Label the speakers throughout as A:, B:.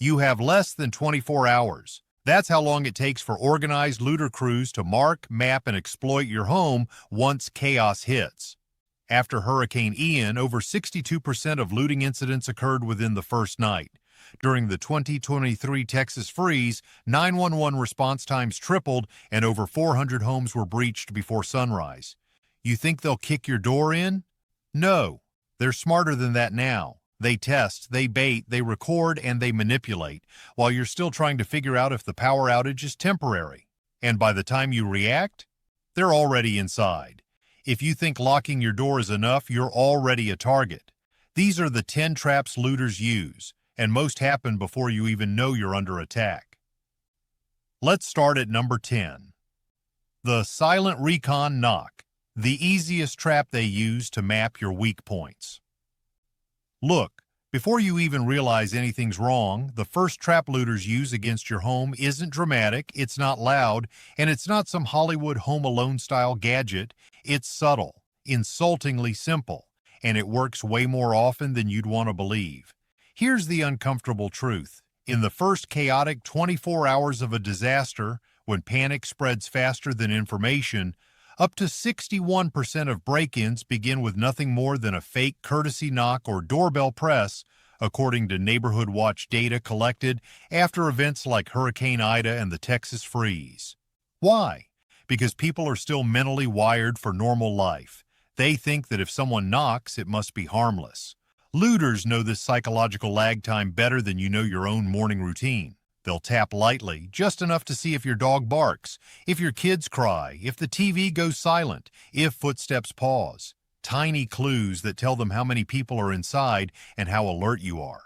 A: You have less than 24 hours. That's how long it takes for organized looter crews to mark, map, and exploit your home once chaos hits. After Hurricane Ian, over 62% of looting incidents occurred within the first night. During the 2023 Texas freeze, 911 response times tripled and over 400 homes were breached before sunrise. You think they'll kick your door in? No. They're smarter than that now. They test, they bait, they record, and they manipulate, while you're still trying to figure out if the power outage is temporary. And by the time you react, they're already inside. If you think locking your door is enough, you're already a target. These are the 10 traps looters use, and most happen before you even know you're under attack. Let's start at number 10. The silent recon knock, the easiest trap they use to map your weak points. Look, before you even realize anything's wrong, the first trap looters use against your home isn't dramatic, it's not loud, and it's not some Hollywood Home Alone-style gadget. It's subtle, insultingly simple, and it works way more often than you'd want to believe. Here's the uncomfortable truth. In the first chaotic 24 hours of a disaster, when panic spreads faster than information, up to 61% of break-ins begin with nothing more than a fake courtesy knock or doorbell press, according to Neighborhood Watch data collected after events like Hurricane Ida and the Texas freeze. Why? Because people are still mentally wired for normal life. They think that if someone knocks, it must be harmless. Looters know this psychological lag time better than you know your own morning routine. They'll tap lightly, just enough to see if your dog barks, if your kids cry, if the TV goes silent, if footsteps pause. Tiny clues that tell them how many people are inside and how alert you are.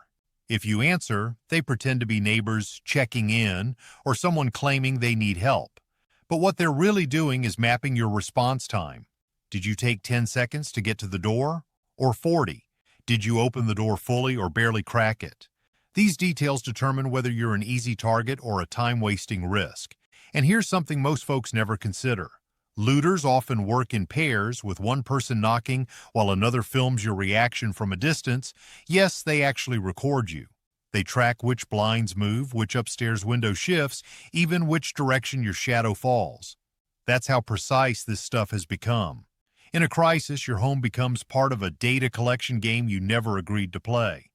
A: If you answer, they pretend to be neighbors checking in or someone claiming they need help. But what they're really doing is mapping your response time. Did you take 10 seconds to get to the door? Or 40? Did you open the door fully or barely crack it? These details determine whether you're an easy target or a time-wasting risk. And here's something most folks never consider. Looters often work in pairs, with one person knocking while another films your reaction from a distance. Yes, they actually record you. They track which blinds move, which upstairs window shifts, even which direction your shadow falls. That's how precise this stuff has become. In a crisis, your home becomes part of a data collection game you never agreed to play.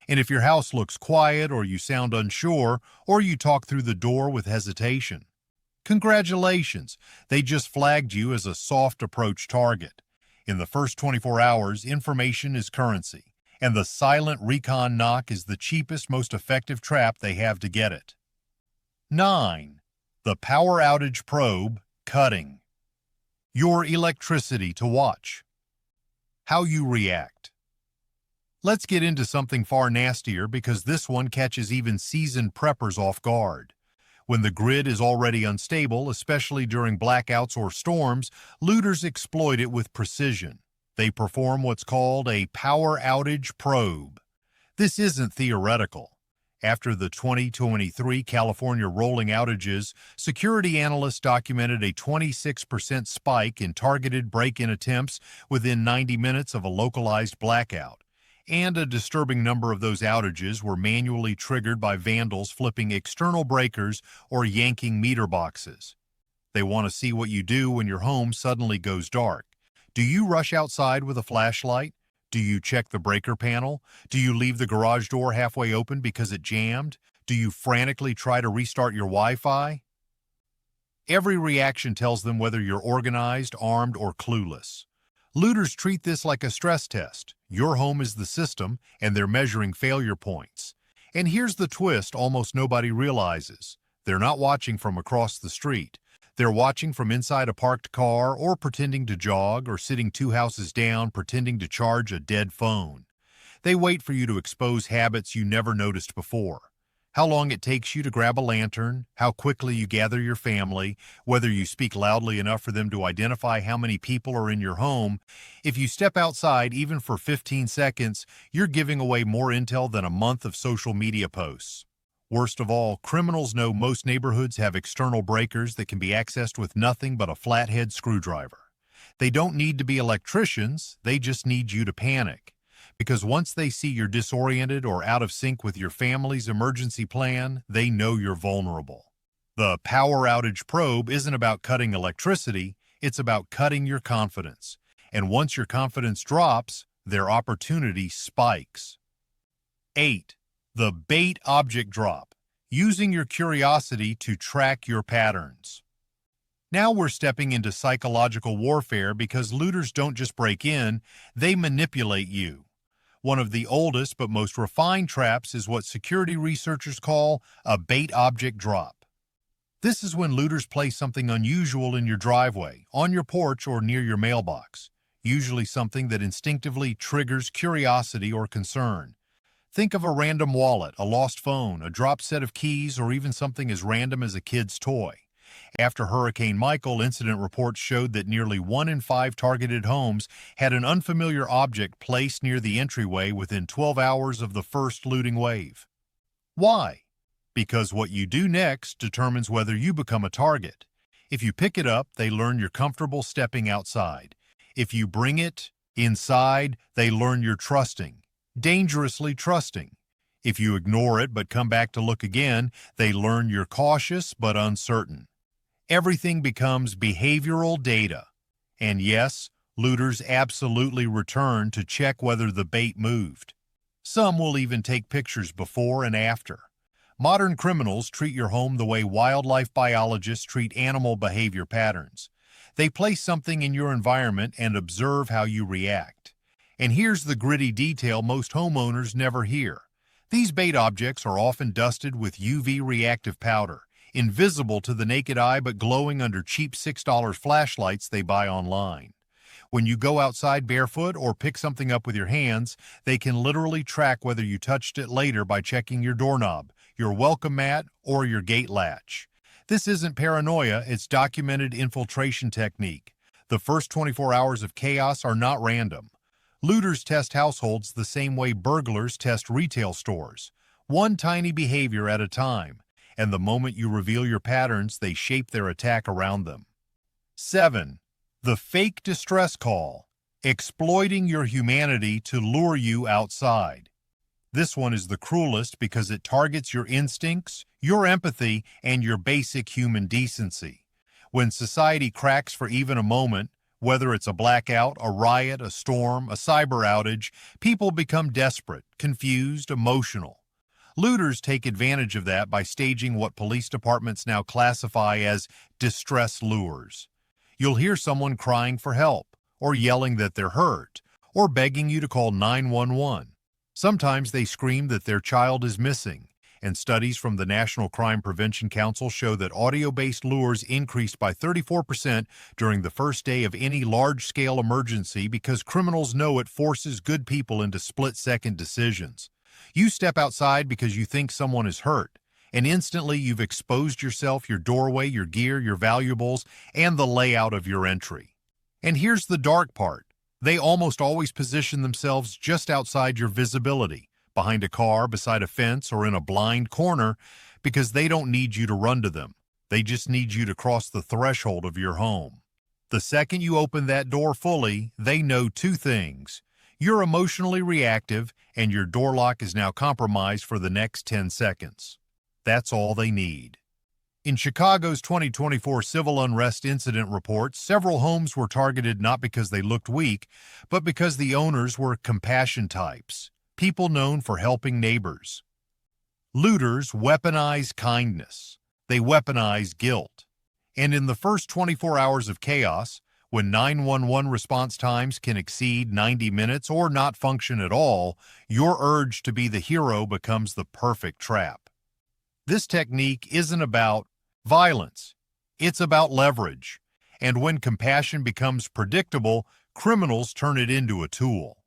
A: And if your house looks quiet, or you sound unsure, or you talk through the door with hesitation, congratulations, they just flagged you as a soft approach target. In the first 24 hours, information is currency, and the silent recon knock is the cheapest, most effective trap they have to get it. 9. The power outage probe, cutting. Your electricity to watch. How you react. Let's get into something far nastier, because this one catches even seasoned preppers off guard. When the grid is already unstable, especially during blackouts or storms, looters exploit it with precision. They perform what's called a power outage probe. This isn't theoretical. After the 2023 California rolling outages, security analysts documented a 26% spike in targeted break-in attempts within 90 minutes of a localized blackout. And a disturbing number of those outages were manually triggered by vandals flipping external breakers or yanking meter boxes. They want to see what you do when your home suddenly goes dark. Do you rush outside with a flashlight? Do you check the breaker panel? Do you leave the garage door halfway open because it jammed? Do you frantically try to restart your Wi-Fi? Every reaction tells them whether you're organized, armed, or clueless. Looters treat this like a stress test. Your home is the system, and they're measuring failure points. And here's the twist almost nobody realizes. They're not watching from across the street. They're watching from inside a parked car, or pretending to jog, or sitting 2 houses down pretending to charge a dead phone. They wait for you to expose habits you never noticed before. How long it takes you to grab a lantern, how quickly you gather your family, whether you speak loudly enough for them to identify how many people are in your home. If you step outside even for 15 seconds, you're giving away more intel than a month of social media posts. Worst of all, criminals know most neighborhoods have external breakers that can be accessed with nothing but a flathead screwdriver. They don't need to be electricians, they just need you to panic. Because once they see you're disoriented or out of sync with your family's emergency plan, they know you're vulnerable. The power outage probe isn't about cutting electricity, it's about cutting your confidence. And once your confidence drops, their opportunity spikes. 8. The bait object drop, using your curiosity to track your patterns. Now we're stepping into psychological warfare because looters don't just break in, they manipulate you. One of the oldest but most refined traps is what security researchers call a bait object drop. This is when looters place something unusual in your driveway, on your porch, or near your mailbox, usually something that instinctively triggers curiosity or concern. Think of a random wallet, a lost phone, a dropped set of keys, or even something as random as a kid's toy. After Hurricane Michael, incident reports showed that nearly 1 in 5 targeted homes had an unfamiliar object placed near the entryway within 12 hours of the first looting wave. Why? Because what you do next determines whether you become a target. If you pick it up, they learn you're comfortable stepping outside. If you bring it inside, they learn you're trusting, dangerously trusting. If you ignore it but come back to look again, they learn you're cautious but uncertain. Everything becomes behavioral data. And yes, looters absolutely return to check whether the bait moved. Some will even take pictures before and after. Modern criminals treat your home the way wildlife biologists treat animal behavior patterns. They place something in your environment and observe how you react. And here's the gritty detail most homeowners never hear. These bait objects are often dusted with UV reactive powder, invisible to the naked eye but glowing under cheap $6 flashlights they buy online. When you go outside barefoot or pick something up with your hands, they can literally track whether you touched it later by checking your doorknob, your welcome mat, or your gate latch. This isn't paranoia, it's documented infiltration technique. The first 24 hours of chaos are not random. Looters test households the same way burglars test retail stores, one tiny behavior at a time, and the moment you reveal your patterns, they shape their attack around them. 7. The fake distress call, exploiting your humanity to lure you outside. This one is the cruelest because it targets your instincts, your empathy, and your basic human decency. When society cracks for even a moment, whether it's a blackout, a riot, a storm, a cyber outage, people become desperate, confused, emotional. Looters take advantage of that by staging what police departments now classify as distress lures. You'll hear someone crying for help, or yelling that they're hurt, or begging you to call 911. Sometimes they scream that their child is missing, and studies from the National Crime Prevention Council show that audio-based lures increased by 34% during the first day of any large-scale emergency because criminals know it forces good people into split-second decisions. You step outside because you think someone is hurt, and instantly you've exposed yourself, your doorway, your gear, your valuables, and the layout of your entry. And here's the dark part. They almost always position themselves just outside your visibility, behind a car, beside a fence, or in a blind corner, because they don't need you to run to them. They just need you to cross the threshold of your home. The second you open that door fully, they know two things. You're emotionally reactive, and your door lock is now compromised for the next 10 seconds. That's all they need. In Chicago's 2024 civil unrest incident report, several homes were targeted not because they looked weak, but because the owners were compassion types, people known for helping neighbors. Looters weaponize kindness. They weaponize guilt. And in the first 24 hours of chaos, when 911 response times can exceed 90 minutes or not function at all, your urge to be the hero becomes the perfect trap. This technique isn't about violence. It's about leverage. And when compassion becomes predictable, criminals turn it into a tool.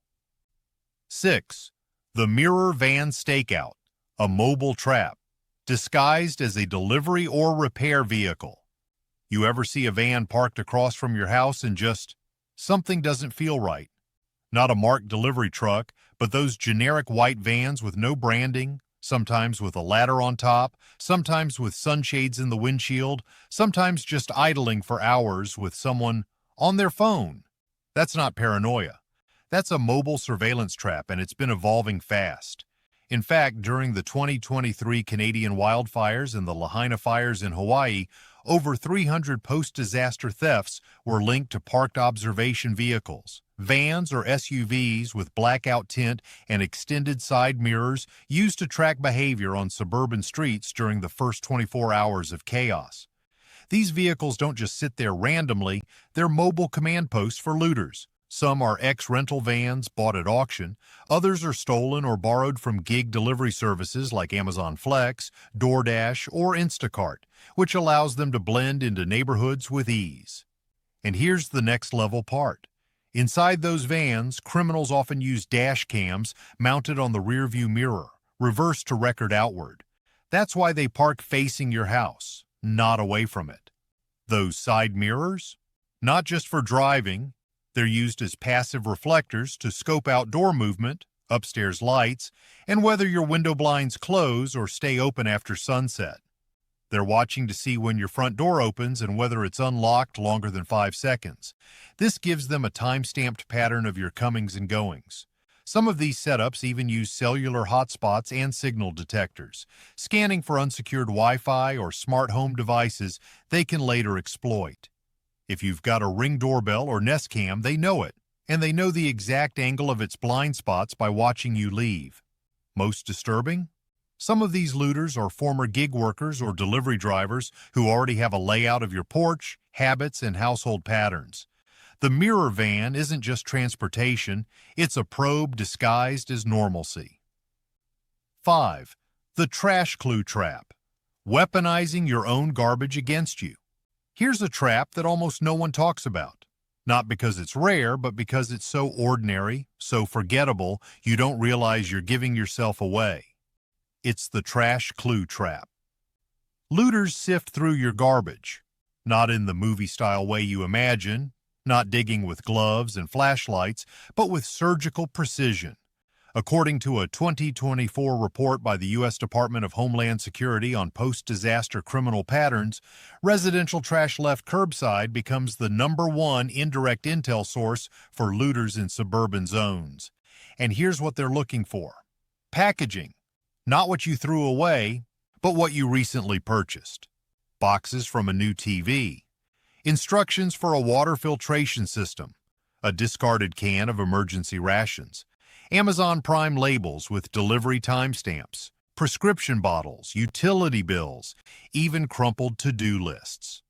A: 6. The mirror van stakeout, a mobile trap, disguised as a delivery or repair vehicle. You ever see a van parked across from your house and just something doesn't feel right? Not a marked delivery truck, but those generic white vans with no branding, sometimes with a ladder on top, sometimes with sunshades in the windshield, sometimes just idling for hours with someone on their phone. That's not paranoia. That's a mobile surveillance trap, and it's been evolving fast. In fact, during the 2023 Canadian wildfires and the Lahaina fires in Hawaii, over 300 post-disaster thefts were linked to parked observation vehicles. Vans or SUVs with blackout tint and extended side mirrors used to track behavior on suburban streets during the first 24 hours of chaos. These vehicles don't just sit there randomly, they're mobile command posts for looters. Some are ex-rental vans bought at auction, others are stolen or borrowed from gig delivery services like Amazon Flex, DoorDash, or Instacart, which allows them to blend into neighborhoods with ease. And here's the next level part. Inside those vans, criminals often use dash cams mounted on the rearview mirror, reversed to record outward. That's why they park facing your house, not away from it. Those side mirrors? Not just for driving. They're used as passive reflectors to scope out door movement, upstairs lights, and whether your window blinds close or stay open after sunset. They're watching to see when your front door opens and whether it's unlocked longer than 5 seconds. This gives them a time-stamped pattern of your comings and goings. Some of these setups even use cellular hotspots and signal detectors, scanning for unsecured Wi-Fi or smart home devices they can later exploit. If you've got a Ring doorbell or Nest Cam, they know it, and they know the exact angle of its blind spots by watching you leave. Most disturbing? Some of these looters are former gig workers or delivery drivers who already have a layout of your porch, habits, and household patterns. The mirror van isn't just transportation, it's a probe disguised as normalcy. 5. The trash clue trap. Weaponizing your own garbage against you. Here's a trap that almost no one talks about. Not because it's rare, but because it's so ordinary, so forgettable, you don't realize you're giving yourself away. It's the trash clue trap. Looters sift through your garbage, not in the movie-style way you imagine, not digging with gloves and flashlights, but with surgical precision. According to a 2024 report by the U.S. Department of Homeland Security on post-disaster criminal patterns, residential trash left curbside becomes the #1 indirect intel source for looters in suburban zones. And here's what they're looking for. Packaging. Not what you threw away, but what you recently purchased. Boxes from a new TV. Instructions for a water filtration system. A discarded can of emergency rations. Amazon Prime labels with delivery timestamps, prescription bottles, utility bills, even crumpled to-do lists.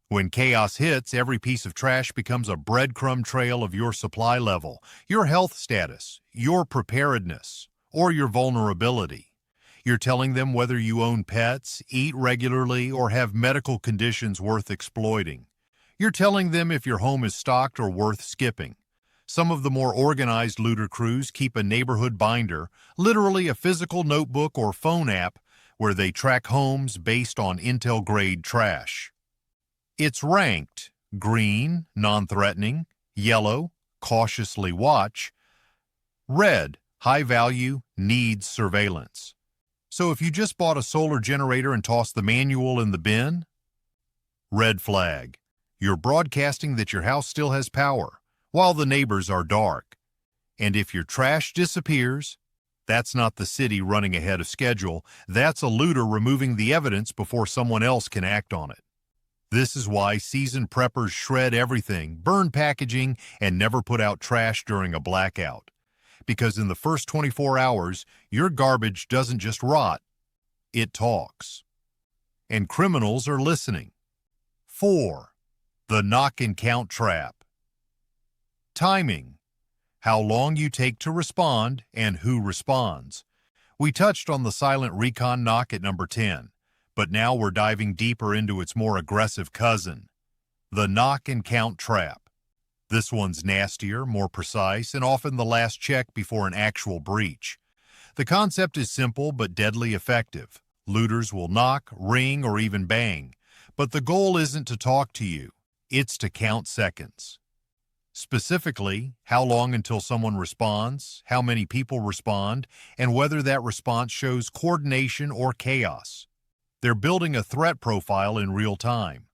A: When chaos hits, every piece of trash becomes a breadcrumb trail of your supply level, your health status, your preparedness, or your vulnerability. You're telling them whether you own pets, eat regularly, or have medical conditions worth exploiting. You're telling them if your home is stocked or worth skipping. Some of the more organized looter crews keep a neighborhood binder, literally a physical notebook or phone app, where they track homes based on Intel-grade trash. It's ranked: green, non-threatening; yellow, cautiously watch; red, high value, needs surveillance. So if you just bought a solar generator and tossed the manual in the bin, red flag. You're broadcasting that your house still has power, while the neighbors are dark. And if your trash disappears, that's not the city running ahead of schedule, that's a looter removing the evidence before someone else can act on it. This is why seasoned preppers shred everything, burn packaging, and never put out trash during a blackout. Because in the first 24 hours, your garbage doesn't just rot, it talks. And criminals are listening. 4. The knock and count trap. Timing. How long you take to respond and who responds. We touched on the silent recon knock at number 10, but now we're diving deeper into its more aggressive cousin, the knock and count trap. This one's nastier, more precise, and often the last check before an actual breach. The concept is simple but deadly effective. Looters will knock, ring, or even bang, but the goal isn't to talk to you, it's to count seconds. Specifically, how long until someone responds, how many people respond, and whether that response shows coordination or chaos. They're building a threat profile in real time.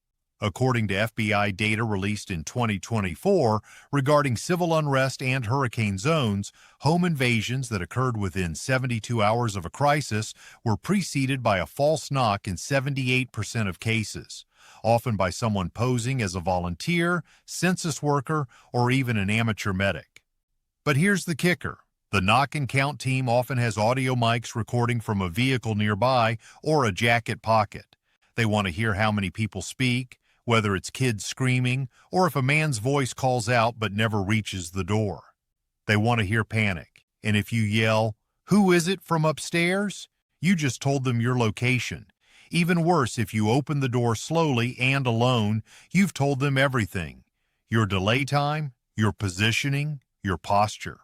A: According to FBI data released in 2024 regarding civil unrest and hurricane zones, home invasions that occurred within 72 hours of a crisis were preceded by a false knock in 78% of cases, often by someone posing as a volunteer, census worker, or even an amateur medic. But here's the kicker. The knock and count team often has audio mics recording from a vehicle nearby or a jacket pocket. They want to hear how many people speak, whether it's kids screaming, or if a man's voice calls out but never reaches the door. They want to hear panic, and if you yell, "Who is it?" from upstairs, you just told them your location. Even worse, if you open the door slowly and alone, you've told them everything. Your delay time, your positioning, your posture.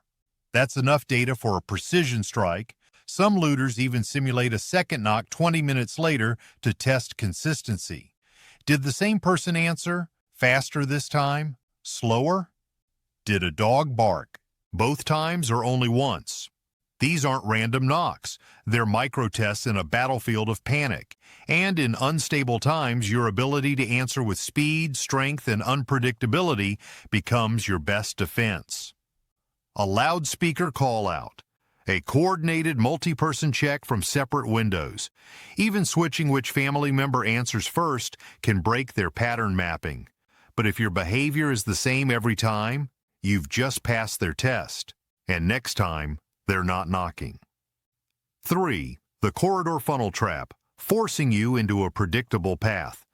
A: That's enough data for a precision strike. Some looters even simulate a second knock 20 minutes later to test consistency. Did the same person answer? Faster this time? Slower? Did a dog bark? Both times or only once? These aren't random knocks. They're micro-tests in a battlefield of panic. And in unstable times, your ability to answer with speed, strength, and unpredictability becomes your best defense. A loudspeaker call-out. A coordinated multi-person check from separate windows. Even switching which family member answers first can break their pattern mapping. But if your behavior is the same every time, you've just passed their test. And next time, they're not knocking. 3. The corridor funnel trap, forcing you into a predictable path.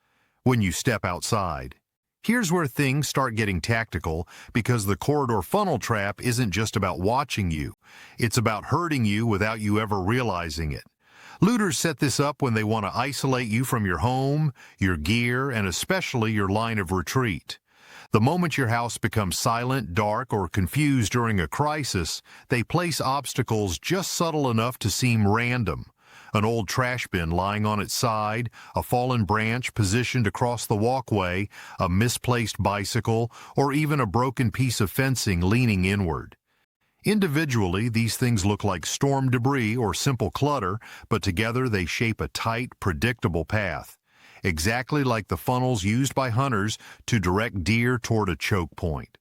A: When you step outside. Here's where things start getting tactical, because the corridor funnel trap isn't just about watching you. It's about hurting you without you ever realizing it. Looters set this up when they want to isolate you from your home, your gear, and especially your line of retreat. The moment your house becomes silent, dark, or confused during a crisis, they place obstacles just subtle enough to seem random. An old trash bin lying on its side, a fallen branch positioned across the walkway, a misplaced bicycle, or even a broken piece of fencing leaning inward. Individually, these things look like storm debris or simple clutter, but together they shape a tight, predictable path, exactly like the funnels used by hunters to direct deer toward a choke point.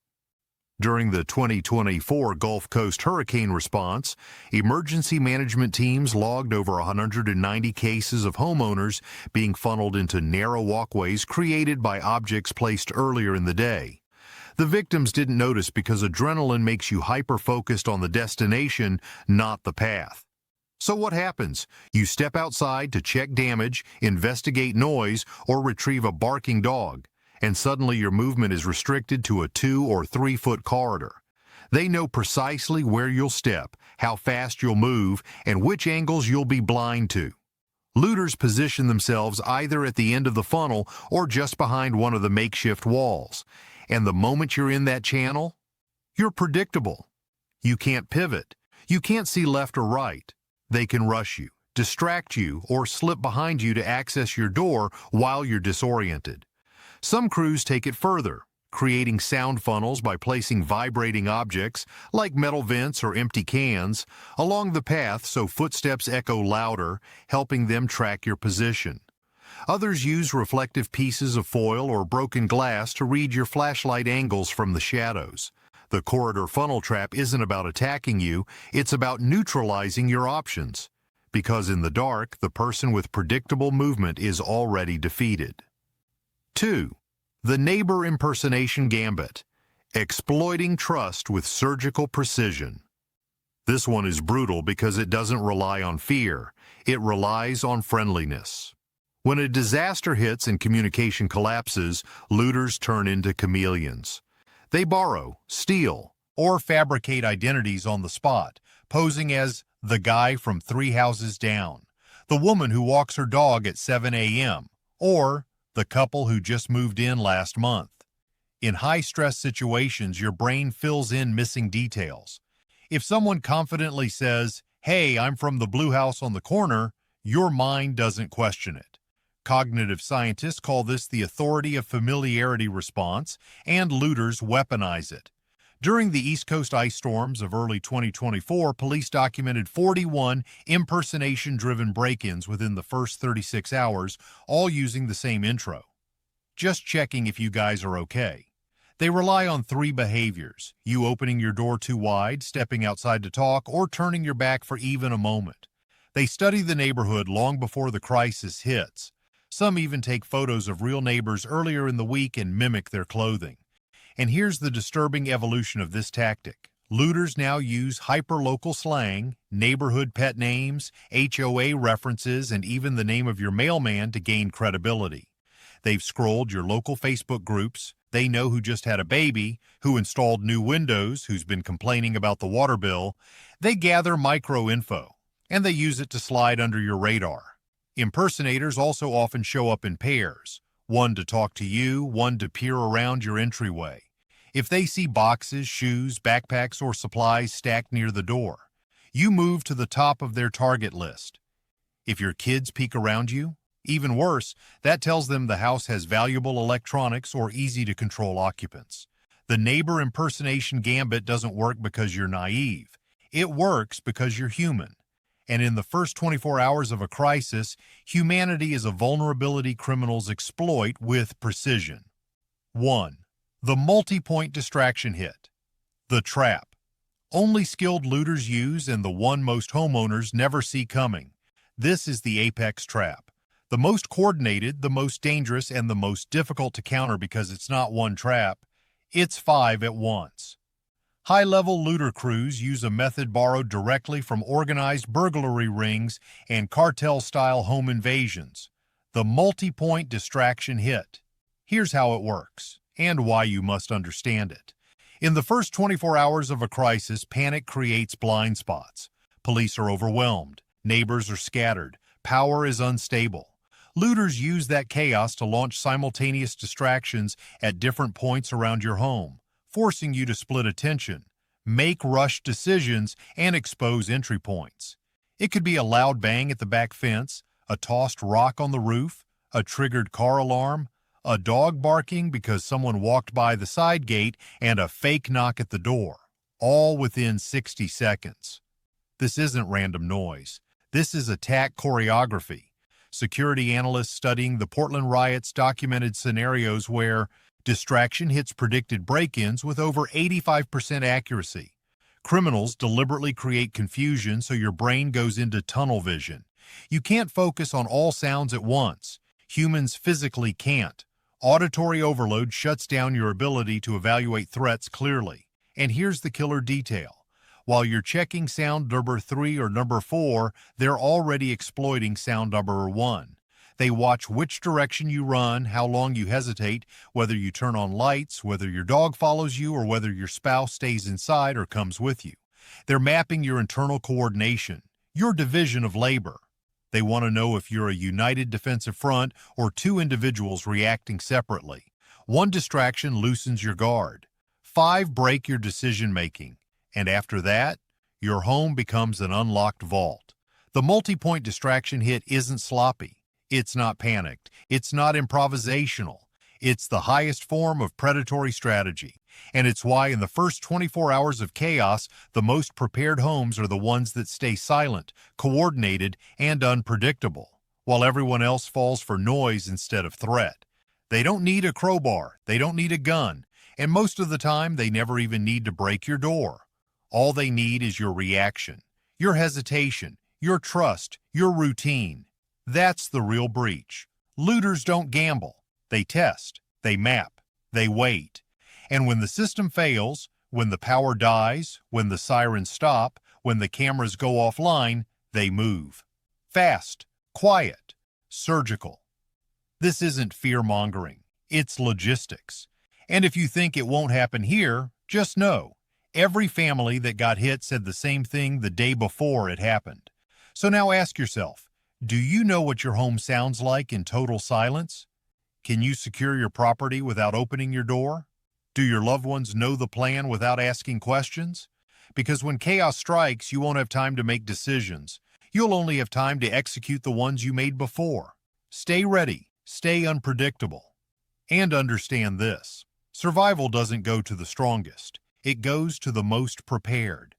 A: During the 2024 Gulf Coast hurricane response, emergency management teams logged over 190 cases of homeowners being funneled into narrow walkways created by objects placed earlier in the day. The victims didn't notice because adrenaline makes you hyper-focused on the destination, not the path. So what happens? You step outside to check damage, investigate noise, or retrieve a barking dog. And suddenly your movement is restricted to a 2 or 3 foot corridor. They know precisely where you'll step, how fast you'll move, and which angles you'll be blind to. Looters position themselves either at the end of the funnel or just behind one of the makeshift walls. And the moment you're in that channel, you're predictable. You can't pivot. You can't see left or right. They can rush you, distract you, or slip behind you to access your door while you're disoriented. Some crews take it further, creating sound funnels by placing vibrating objects, like metal vents or empty cans, along the path so footsteps echo louder, helping them track your position. Others use reflective pieces of foil or broken glass to read your flashlight angles from the shadows. The corridor funnel trap isn't about attacking you, it's about neutralizing your options. Because in the dark, the person with predictable movement is already defeated. 2. The neighbor impersonation gambit, exploiting trust with surgical precision. This one is brutal because it doesn't rely on fear, it relies on friendliness. When a disaster hits and communication collapses, looters turn into chameleons. They borrow, steal, or fabricate identities on the spot, posing as the guy from 3 houses down, the woman who walks her dog at 7 a.m., or the couple who just moved in last month. In high-stress situations, your brain fills in missing details. If someone confidently says, "Hey, I'm from the blue house on the corner," your mind doesn't question it. Cognitive scientists call this the authority of familiarity response, and looters weaponize it. During the East Coast ice storms of early 2024, police documented 41 impersonation-driven break-ins within the first 36 hours, all using the same intro. just checking if you guys are okay. They rely on three behaviors: you opening your door too wide, stepping outside to talk, or turning your back for even a moment. They study the neighborhood long before the crisis hits. Some even take photos of real neighbors earlier in the week and mimic their clothing. And here's the disturbing evolution of this tactic. Looters now use hyper-local slang, neighborhood pet names, HOA references, and even the name of your mailman to gain credibility. They've scrolled your local Facebook groups. They know who just had a baby, who installed new windows, who's been complaining about the water bill. They gather micro-info, and they use it to slide under your radar. Impersonators also often show up in pairs, one to talk to you, one to peer around your entryway. If they see boxes, shoes, backpacks, or supplies stacked near the door, you move to the top of their target list. If your kids peek around you, even worse, that tells them the house has valuable electronics or easy-to-control occupants. The neighbor impersonation gambit doesn't work because you're naive. It works because you're human. And in the first 24 hours of a crisis, humanity is a vulnerability criminals exploit with precision. 1. The multi-point distraction hit. The trap. Only skilled looters use and the one most homeowners never see coming. This is the apex trap. The most coordinated, the most dangerous, and the most difficult to counter because it's not one trap, it's 5 at once. High-level looter crews use a method borrowed directly from organized burglary rings and cartel-style home invasions. The multi-point distraction hit. Here's how it works, and why you must understand it. In the first 24 hours of a crisis, panic creates blind spots. Police are overwhelmed. Neighbors are scattered. Power is unstable. Looters use that chaos to launch simultaneous distractions at different points around your home, forcing you to split attention, make rushed decisions, and expose entry points. It could be a loud bang at the back fence, a tossed rock on the roof, a triggered car alarm, a dog barking because someone walked by the side gate, and a fake knock at the door, all within 60 seconds. This isn't random noise. This is attack choreography. Security analysts studying the Portland riots documented scenarios where distraction hits predicted break-ins with over 85% accuracy. Criminals deliberately create confusion so your brain goes into tunnel vision. You can't focus on all sounds at once. Humans physically can't. Auditory overload shuts down your ability to evaluate threats clearly. And here's the killer detail. While you're checking sound number 3 or number 4, they're already exploiting sound number 1. They watch which direction you run, how long you hesitate, whether you turn on lights, whether your dog follows you, or whether your spouse stays inside or comes with you. They're mapping your internal coordination, your division of labor. They want to know if you're a united defensive front or two individuals reacting separately. One distraction loosens your guard. 5 break your decision-making. And after that, your home becomes an unlocked vault. The multi-point distraction hit isn't sloppy. It's not panicked. It's not improvisational. It's the highest form of predatory strategy. And it's why in the first 24 hours of chaos, the most prepared homes are the ones that stay silent, coordinated, and unpredictable, while everyone else falls for noise instead of threat. They don't need a crowbar. They don't need a gun. And most of the time, they never even need to break your door. All they need is your reaction, your hesitation, your trust, your routine. That's the real breach. Looters don't gamble. They test, they map, they wait. And when the system fails, when the power dies, when the sirens stop, when the cameras go offline, they move. Fast, quiet, surgical. This isn't fear-mongering. It's logistics. And if you think it won't happen here, just know. Every family that got hit said the same thing the day before it happened. So now ask yourself, do you know what your home sounds like in total silence? Can you secure your property without opening your door? Do your loved ones know the plan without asking questions? Because when chaos strikes, you won't have time to make decisions. You'll only have time to execute the ones you made before. Stay ready, stay unpredictable. And understand this: survival doesn't go to the strongest. It goes to the most prepared.